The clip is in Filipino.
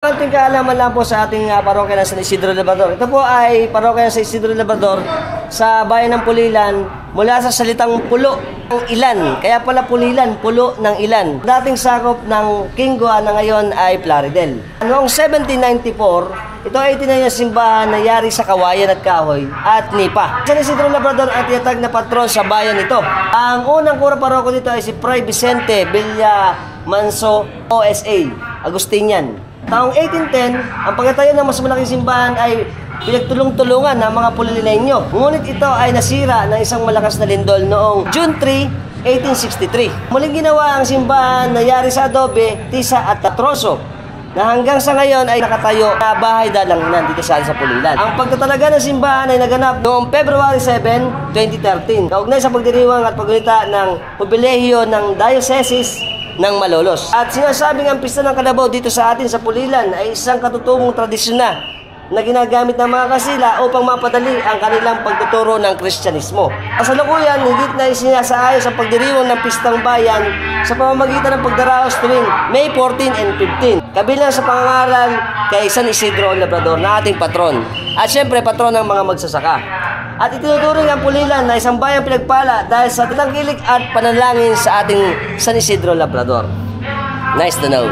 Konting kaalaman lang po sa ating parokya ng San Isidro Labrador. Ito po ay parokya ng San Isidro Labrador sa bayan ng Pulilan mula sa salitang pulo ng ilan. Kaya pala Pulilan, pulo ng ilan. Dating sakop ng Kingwa na ngayon ay Plaridel. Noong 1794, ito ay tinayo na simbahan na yari sa kawayan at kahoy at nipa. San Isidro Labrador ang tinatag na patron sa bayan ito. Ang unang kura parokya dito ay si Fray Vicente Villa Manso OSA, Agustinian. Taong 1810, ang pagtatayo ng mas malaking simbahan ay pinagtulong-tulungan ng mga Pulileño. Ngunit ito ay nasira ng isang malakas na lindol noong June 3, 1863. Muling ginawa ang simbahan na yari sa adobe, tisa at tatroso, na hanggang sa ngayon ay nakatayo na bahay dalanginan dito sa Pulilan. Ang pagtatalaga ng simbahan ay naganap noong February 7, 2013, kaugnay sa pagdiriwang at paggunita ng pribilehiyo ng Diocese ng Malolos. At sinasabing ang pista ng Kalabaw dito sa atin sa Pulilan ay isang katutubong tradisyon na ginagamit ng mga kasila upang mapadali ang kanilang pagtuturo ng Kristyanismo. Kasalukuyan, higit na isinasaayos ang pagdiriwang ng pistang bayan sa pamamagitan ng pagdaraos tuwing May 14 and 15, kabilang sa pangangaral kay San Isidro Labrador na ating patron. At syempre, patron ng mga magsasaka. At itinuturing ang Pulilan na isang bayang pinagpala dahil sa tatangkilik at panalangin sa ating San Isidro Labrador. Nice to know.